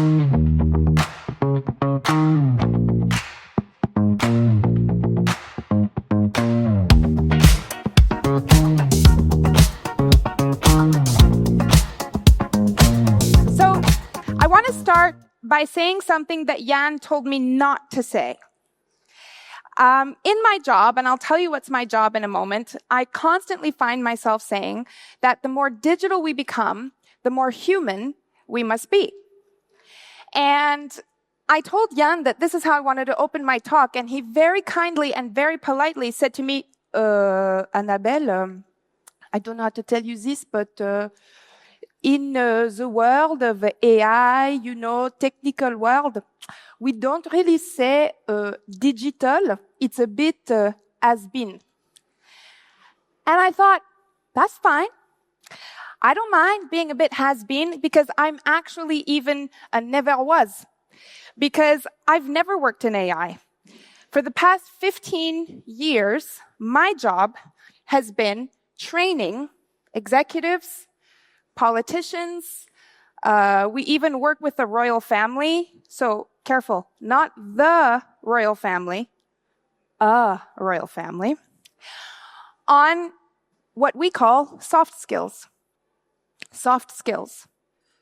I want to start by saying something that Jan told me not to say. In my job, and I'll tell you what's my job in a moment, I constantly find myself saying that the more digital we become, the more human we must be. And I told Jan that this is how I wanted to open my talk, and he very kindly and very politely said to me, Annabelle, I don't know how to tell you this, but in the world of AI, technical world, we don't really say digital. It's a bit has-been. And I thought, that's fine. I don't mind being a bit has-been because I'm actually even a never was. Because I've never worked in AI. For the past 15 years, my job has been training executives, politicians. We even work with the royal family. So careful, not the royal family, a royal family, on what we call soft skills. Soft skills.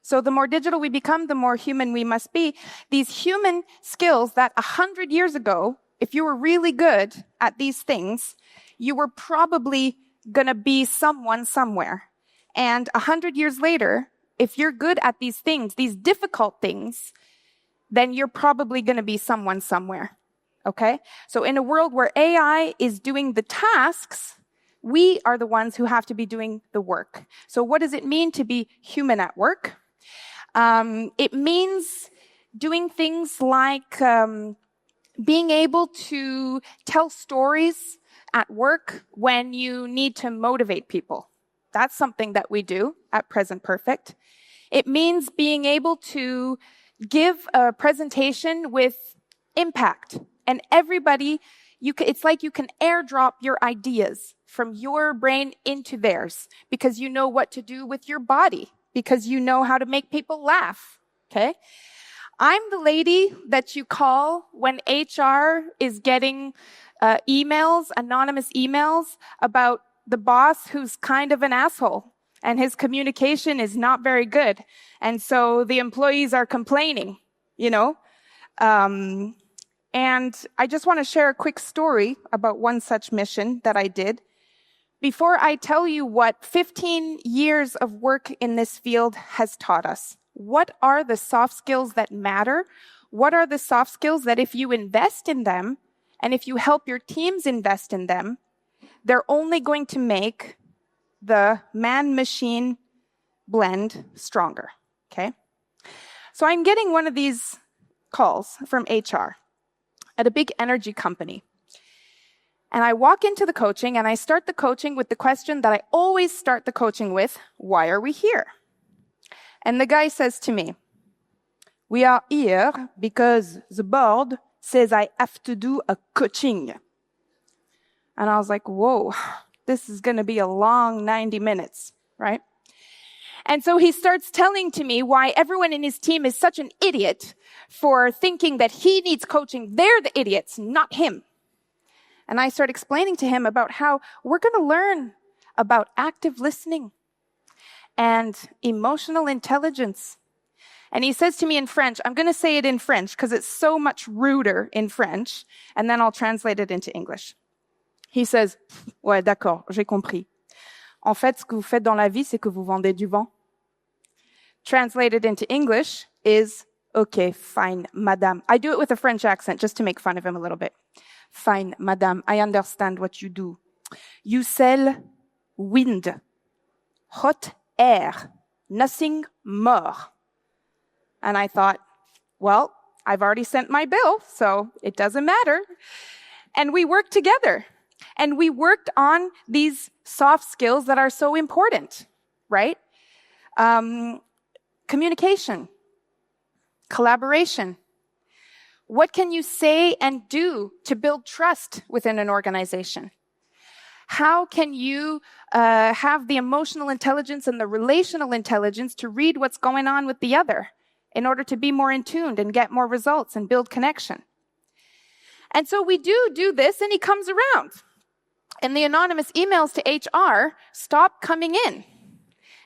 So the more digital we become, the more human we must be. These human skills that 100 years ago, if you were really good at these things, you were probably going to be someone somewhere. And 100 years later, if you're good at these things, these difficult things, then you're probably going to be someone somewhere. Okay? So in a world where AI is doing the tasks, we are the ones who have to be doing the work. So what does it mean to be human at work? It means doing things like being able to tell stories at work when you need to motivate people. That's something that we do at Present Perfect. It means being able to give a presentation with impact. And everybody, it's like you can airdrop your ideas from your brain into theirs because you know what to do with your body, because you know how to make people laugh, okay? I'm the lady that you call when HR is getting emails, anonymous emails about the boss who's kind of an asshole and his communication is not very good. And so the employees are complaining, And I just want to share a quick story about one such mission that I did. Before I tell you what 15 years of work in this field has taught us, what are the soft skills that matter? What are the soft skills that if you invest in them, and if you help your teams invest in them, they're only going to make the man-machine blend stronger, okay? So I'm getting one of these calls from HR at a big energy company. And I walk into the coaching and I start the coaching with the question that I always start the coaching with, why are we here? And the guy says to me, we are here because the board says I have to do a coaching. And I was like, whoa, this is going to be a long 90 minutes, right? And so he starts telling to me why everyone in his team is such an idiot for thinking that he needs coaching. They're the idiots, not him. And I start explaining to him about how we're going to learn about active listening and emotional intelligence. And he says to me in French, I'm going to say it in French because it's so much ruder in French, and then I'll translate it into English. He says, ouais, d'accord, j'ai compris. En fait, ce que vous faites dans la vie, c'est que vous vendez du vent. Translated into English is, okay, fine, madame. I do it with a French accent just to make fun of him a little bit. Fine, madame, I understand what you do. You sell wind, hot air, nothing more. And I thought, well, I've already sent my bill, so it doesn't matter. And we worked together. And we worked on these soft skills that are so important, right? Communication, collaboration. What can you say and do to build trust within an organization? How can you have the emotional intelligence and the relational intelligence to read what's going on with the other? in order to be more in tune and get more results and build connection. And so we do this, and he comes around. And the anonymous emails to HR stop coming in.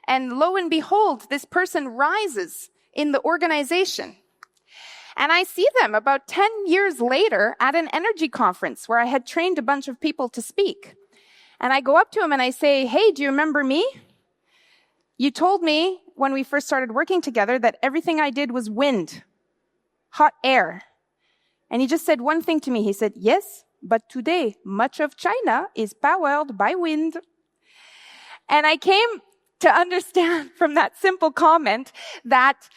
And lo and behold, this person rises in the organization. And I see them about 10 years later at an energy conference where I had trained a bunch of people to speak. And I go up to him and I say, hey, do you remember me? You told me when we first started working together that everything I did was wind, hot air. And he just said one thing to me. He said, yes, but today much of China is powered by wind. And I came to understand from that simple comment that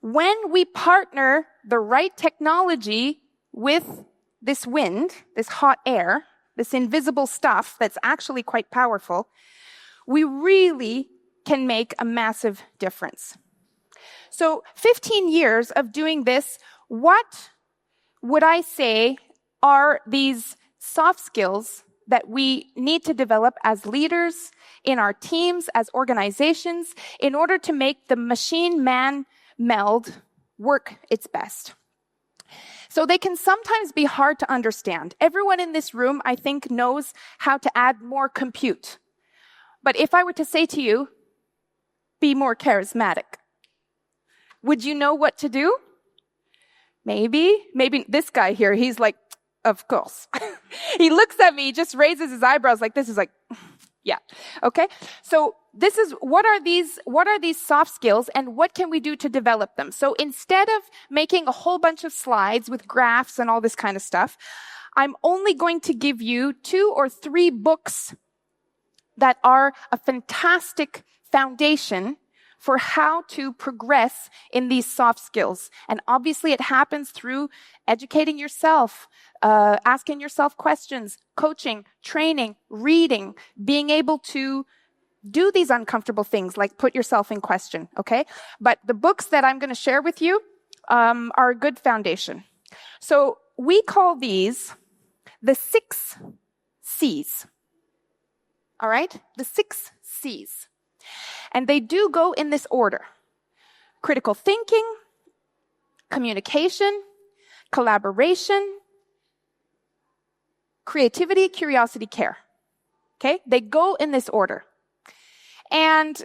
when we partner the right technology with this wind, this hot air, this invisible stuff that's actually quite powerful, we really can make a massive difference. So 15 years of doing this, what would I say are these soft skills that we need to develop as leaders in our teams, as organizations, in order to make the machine-man meld work its best? So they can sometimes be hard to understand. Everyone in this room, I think, knows how to add more compute. But if I were to say to you, be more charismatic, would you know what to do? Maybe this guy here, he's like, of course. He looks at me, just raises his eyebrows like this, is like, yeah. Okay. So this is, what are these soft skills and what can we do to develop them? So instead of making a whole bunch of slides with graphs and all this kind of stuff, I'm only going to give you 2 or 3 books that are a fantastic foundation for how to progress in these soft skills. And obviously it happens through educating yourself, asking yourself questions, coaching, training, reading, being able to do these uncomfortable things like put yourself in question, okay? But the books that I'm going to share with you are a good foundation. So we call these the 6 C's, all right? The 6 C's. And they do go in this order: critical thinking, communication, collaboration, creativity, curiosity, care. Okay? They go in this order. And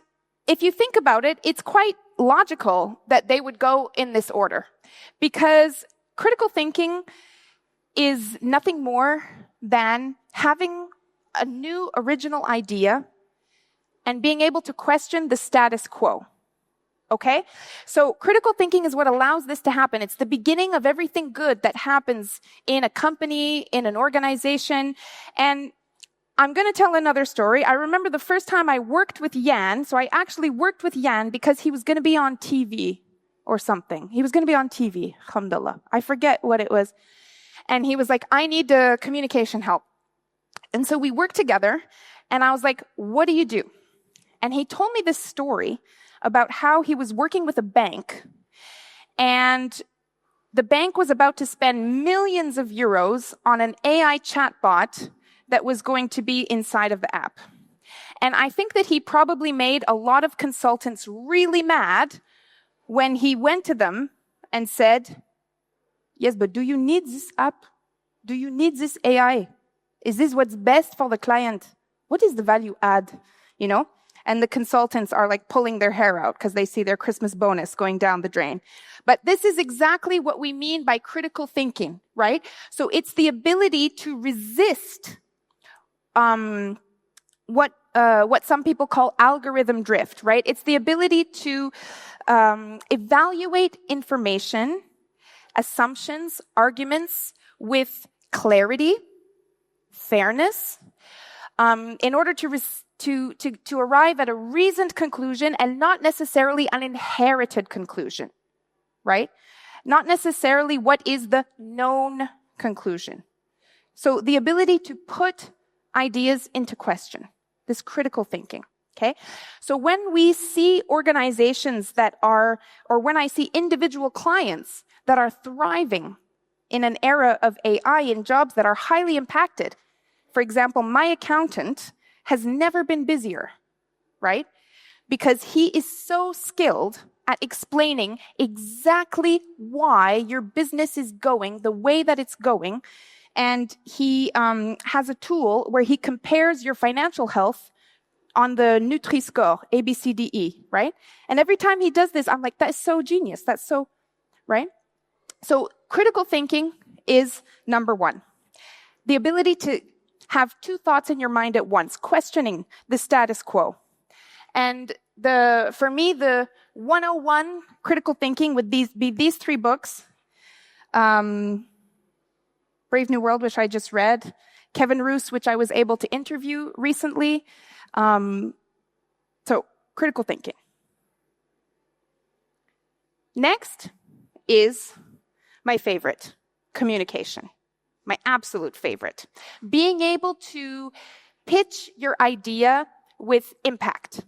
if you think about it, it's quite logical that they would go in this order, because critical thinking is nothing more than having a new original idea and being able to question the status quo. Okay? So critical thinking is what allows this to happen. It's the beginning of everything good that happens in a company, in an organization. And I'm going to tell another story. I remember the first time I worked with Jan. So I actually worked with Jan because he was going to be on TV or something. He was going to be on TV, alhamdulillah. I forget what it was. And he was like, I need communication help. And so we worked together, and I was like, what do you do? And he told me this story about how he was working with a bank, and the bank was about to spend millions of euros on an AI chatbot that was going to be inside of the app. And I think that he probably made a lot of consultants really mad when he went to them and said, yes, but do you need this app? Do you need this AI? Is this what's best for the client? What is the value add? You know? And the consultants are like pulling their hair out because they see their Christmas bonus going down the drain. But this is exactly what we mean by critical thinking, right? So it's the ability to resist what some people call algorithm drift, right? It's the ability to evaluate information, assumptions, arguments with clarity, fairness, in order to arrive at a reasoned conclusion and not necessarily an inherited conclusion, right? Not necessarily what is the known conclusion. So the ability to put ideas into question, this critical thinking, okay? So when we see organizations that are, or when I see individual clients that are thriving in an era of AI in jobs that are highly impacted, for example, my accountant has never been busier, right? Because he is so skilled at explaining exactly why your business is going the way that it's going. And he has a tool where he compares your financial health on the Nutri-Score, A, B, C, D, E, right? And every time he does this, I'm like, that is so genius. That's so, right? So critical thinking is number one. The ability to have two thoughts in your mind at once, questioning the status quo. And for me, the 101 critical thinking would be these three books. Brave New World, which I just read. Kevin Roos, which I was able to interview recently. So, critical thinking. Next is my favorite, communication. My absolute favorite. Being able to pitch your idea with impact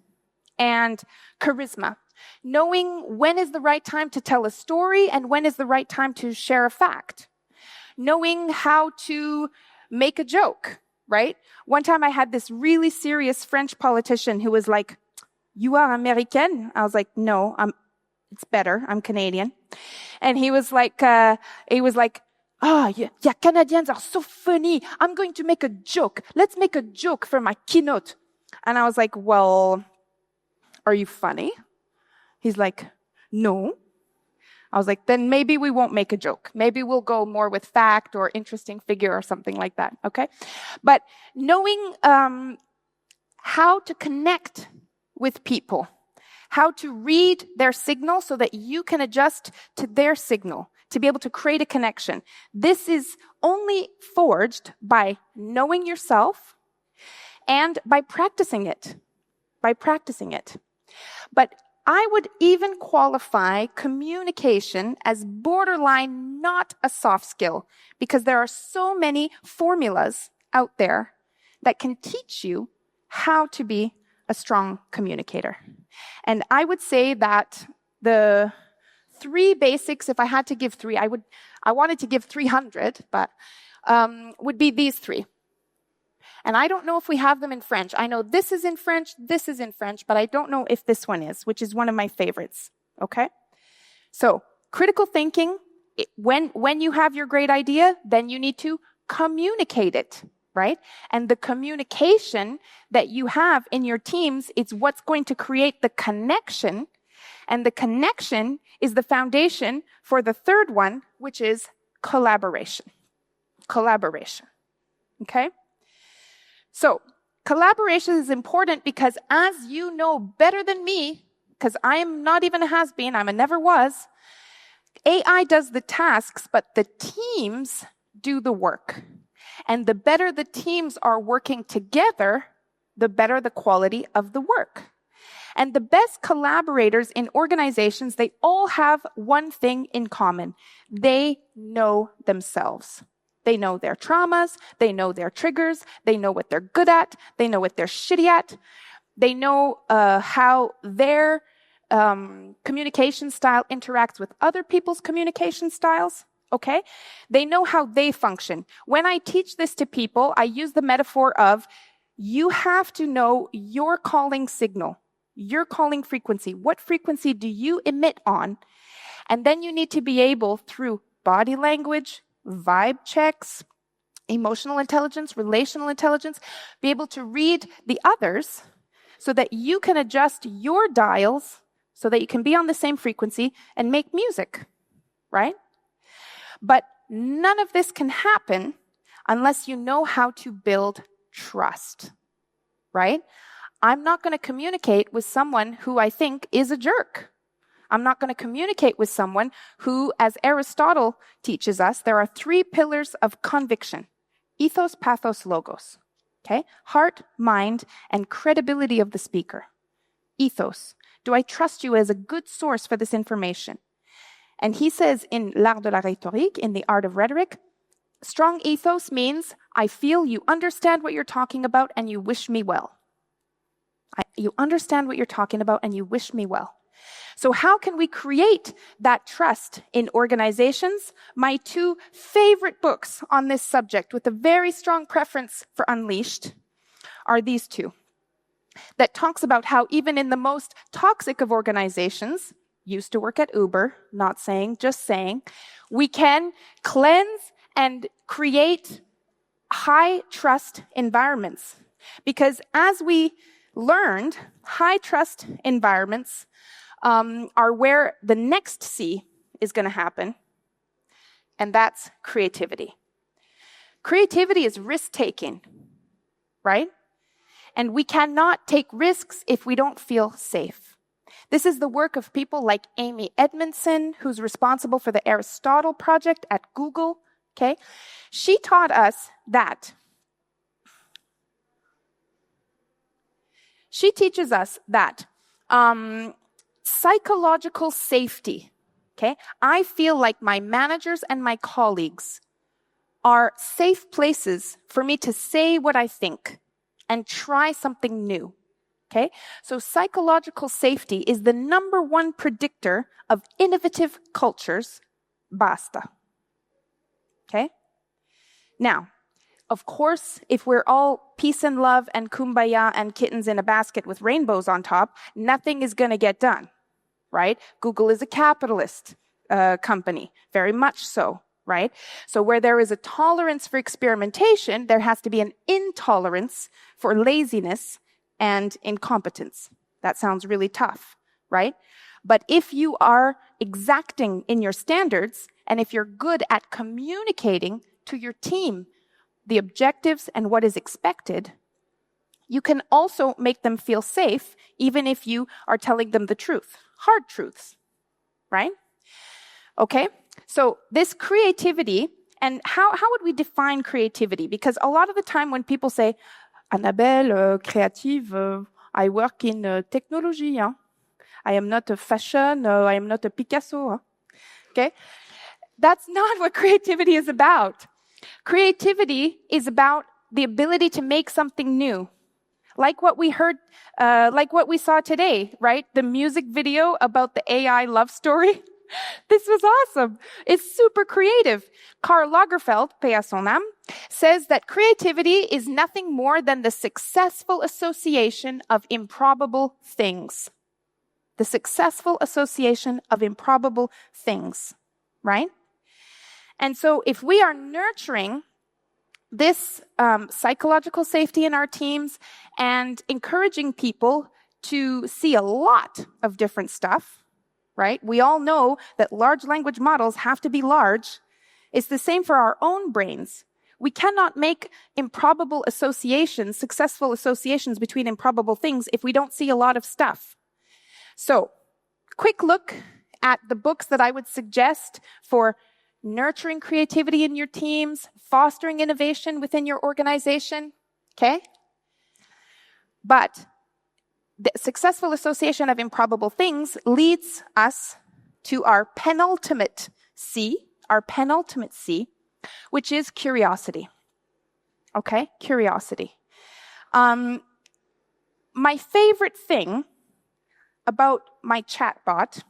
and charisma. Knowing when is the right time to tell a story and when is the right time to share a fact. Knowing how to make a joke, right? One time I had this really serious French politician who was like, "You are American?" I was like, "No, it's better. I'm Canadian." And he was like, yeah, Canadians are so funny. I'm going to make a joke. Let's make a joke for my keynote. And I was like, "Well, are you funny?" He's like, "No." I was like, "Then maybe we won't make a joke. Maybe we'll go more with fact or interesting figure or something like that." Okay. But knowing how to connect with people, how to read their signal so that you can adjust to their signal, to be able to create a connection. This is only forged by knowing yourself and by practicing it. But I would even qualify communication as borderline not a soft skill, because there are so many formulas out there that can teach you how to be a strong communicator. And I would say that the three basics, if I had to give three, I wanted to give 300, but would be these three. And I don't know if we have them in French. I know this is in French, but I don't know if this one is, which is one of my favorites. Okay? So, critical thinking, when you have your great idea, then you need to communicate it, right? And the communication that you have in your teams, it's what's going to create the connection. And the connection is the foundation for the third one, which is collaboration. Okay? So, collaboration is important because, as you know better than me, because I am not even a has-been, I'm a never was, AI does the tasks, but the teams do the work. And the better the teams are working together, the better the quality of the work. And the best collaborators in organizations, they all have one thing in common. They know themselves. They know their traumas, they know their triggers, they know what they're good at, they know what they're shitty at, they know how their communication style interacts with other people's communication styles, okay? They know how they function. When I teach this to people, I use the metaphor of you have to know your calling signal, your calling frequency. What frequency do you emit on? And then you need to be able, through body language, vibe checks, emotional intelligence, relational intelligence, be able to read the others so that you can adjust your dials so that you can be on the same frequency and make music, right? But none of this can happen unless you know how to build trust, right? I'm not going to communicate with someone who I think is a jerk. I'm not going to communicate with someone who, as Aristotle teaches us, there are three pillars of conviction: ethos, pathos, logos. Okay? Heart, mind, and credibility of the speaker. Ethos. Do I trust you as a good source for this information? And he says in L'Art de la Rhétorique, in the Art of Rhetoric, strong ethos means I feel you understand what you're talking about and you wish me well. You understand what you're talking about and you wish me well. So how can we create that trust in organizations? My two favorite books on this subject, with a very strong preference for Unleashed, are these two. That talks about how even in the most toxic of organizations, used to work at Uber, not saying, just saying. We can cleanse and create high-trust environments. Because as we learned, high-trust environments are where the next C is going to happen, and that's creativity. Creativity is risk-taking, right? And we cannot take risks if we don't feel safe. This is the work of people like Amy Edmondson, who's responsible for the Aristotle project at Google, okay? She taught us that. She teaches us that psychological safety, okay? I feel like my managers and my colleagues are safe places for me to say what I think and try something new, okay? So psychological safety is the #1 predictor of innovative cultures. Basta. Okay? Now, of course, if we're all peace and love and kumbaya and kittens in a basket with rainbows on top, nothing is going to get done, right? Google is a capitalist company, very much so, right? So where there is a tolerance for experimentation, there has to be an intolerance for laziness and incompetence. That sounds really tough, right? But if you are exacting in your standards, and if you're good at communicating to your team the objectives and what is expected, you can also make them feel safe, even if you are telling them the truth, hard truths, right? Okay, so this creativity, and how would we define creativity? Because a lot of the time when people say, Annabelle, creative, I work in technology, huh? I am not a fashion, I am not a Picasso, huh? Okay? That's not what creativity is about. Creativity is about the ability to make something new. Like what we heard, like what we saw today, right? The music video about the AI love story. This was awesome. It's super creative. Karl Lagerfeld, paix à son âme, says that creativity is nothing more than the successful association of improbable things. The successful association of improbable things, right? And so if we are nurturing this psychological safety in our teams and encouraging people to see a lot of different stuff, right? We all know that large language models have to be large. It's the same for our own brains. We cannot make improbable associations, successful associations between improbable things if we don't see a lot of stuff. So, quick look at the books that I would suggest for nurturing creativity in your teams, fostering innovation within your organization, okay? But the successful association of improbable things leads us to our penultimate C, which is curiosity. Okay, curiosity. My favorite thing about my chatbot,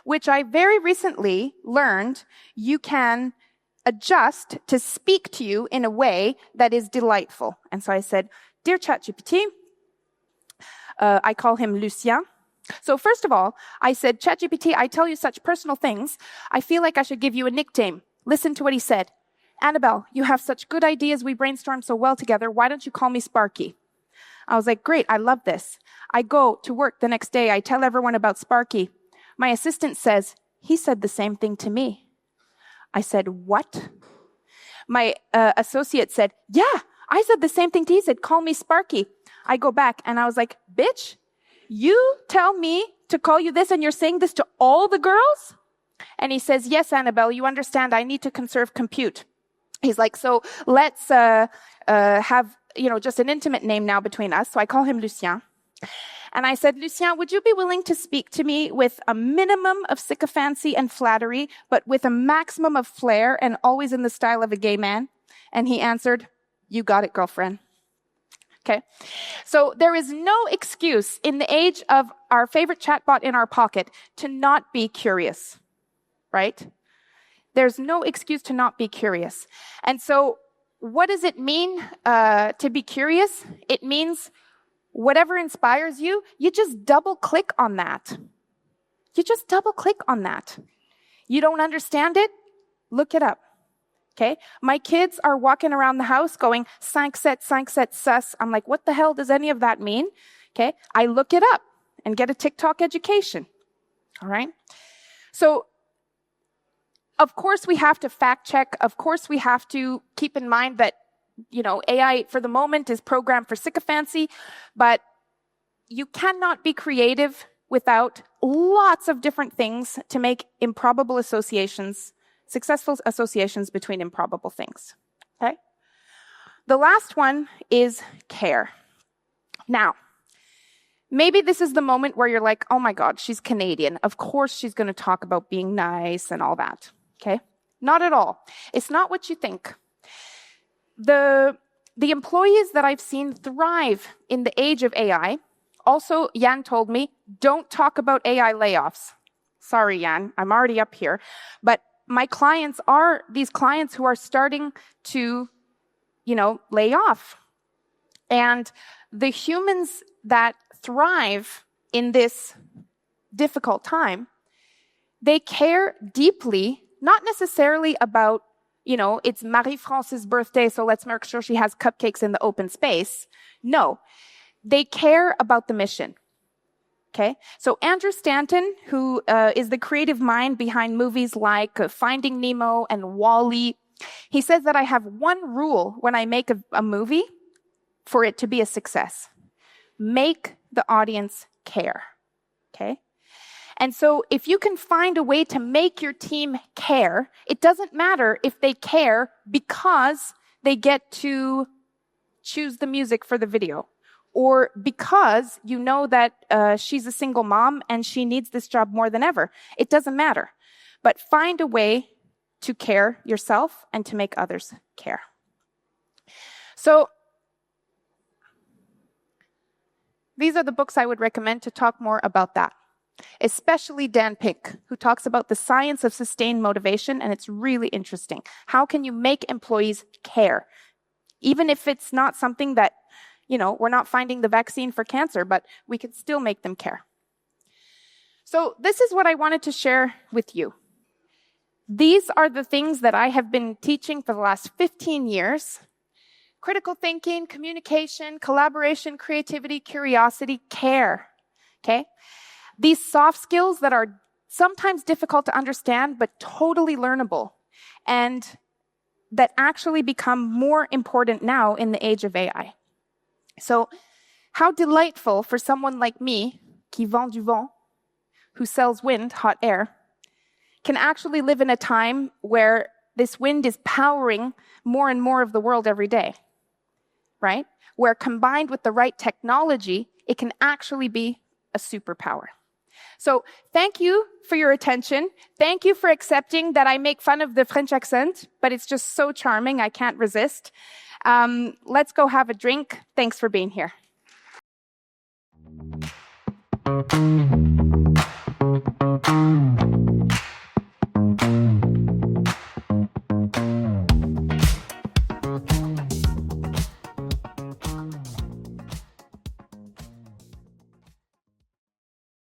which I very recently learned you can adjust to speak to you in a way that is delightful. And so I said, Dear ChatGPT, I call him Lucien. So first of all, I said, ChatGPT, I tell you such personal things, I feel like I should give you a nickname. Listen to what he said. Annabelle, you have such good ideas. We brainstorm so well together. Why don't you call me Sparky? I was like, great, I love this. I go to work the next day. I tell everyone about Sparky. My assistant says, he said the same thing to me. I said, what? My associate said, yeah, I said the same thing to you. He said, call me Sparky. I go back and I was like, bitch, you tell me to call you this and you're saying this to all the girls? And he says, yes, Annabelle, you understand, I need to conserve compute. He's like, so let's have, just an intimate name now between us. So I call him Lucien. And I said, Lucien, would you be willing to speak to me with a minimum of sycophancy and flattery, but with a maximum of flair and always in the style of a gay man? And he answered, you got it, girlfriend. Okay. So there is no excuse in the age of our favorite chatbot in our pocket to not be curious, right? There's no excuse to not be curious. And so what does it mean to be curious? It means whatever inspires you, you just double click on that. You just double-click on that. You don't understand it? Look it up. Okay? My kids are walking around the house going, synq, set, sus. I'm like, what the hell does any of that mean? Okay? I look it up and get a TikTok education. All right? So, of course, we have to fact check. Of course, we have to keep in mind that, AI for the moment is programmed for sycophancy, but you cannot be creative without lots of different things to make improbable associations, successful associations between improbable things. Okay? The last one is care. Now, maybe this is the moment where you're like, oh my God, she's Canadian. Of course she's going to talk about being nice and all that. Okay? Not at all. It's not what you think. The employees that I've seen thrive in the age of AI, also, Jan told me, don't talk about AI layoffs. Sorry, Jan, I'm already up here. But my clients are these clients who are starting to, lay off. And the humans that thrive in this difficult time, they care deeply, not necessarily about, it's Marie-France's birthday, so let's make sure she has cupcakes in the open space. No. They care about the mission, okay? So Andrew Stanton, who is the creative mind behind movies like Finding Nemo and WALL-E, he says that I have one rule when I make a movie for it to be a success. Make the audience care, okay? And so if you can find a way to make your team care, it doesn't matter if they care because they get to choose the music for the video, or because you know that she's a single mom and she needs this job more than ever. It doesn't matter. But find a way to care yourself and to make others care. So these are the books I would recommend to talk more about that, especially Dan Pink, who talks about the science of sustained motivation, and it's really interesting. How can you make employees care? Even if it's not something that we're not finding the vaccine for cancer, but we can still make them care. So this is what I wanted to share with you. These are the things that I have been teaching for the last 15 years. Critical thinking, communication, collaboration, creativity, curiosity, care. Okay? These soft skills that are sometimes difficult to understand, but totally learnable, and that actually become more important now in the age of AI. So, how delightful for someone like me, qui vend du vent, who sells wind, hot air, can actually live in a time where this wind is powering more and more of the world every day, right? Where combined with the right technology, it can actually be a superpower. So, thank you for your attention. Thank you for accepting that I make fun of the French accent, but it's just so charming, I can't resist. Let's go have a drink. Thanks for being here.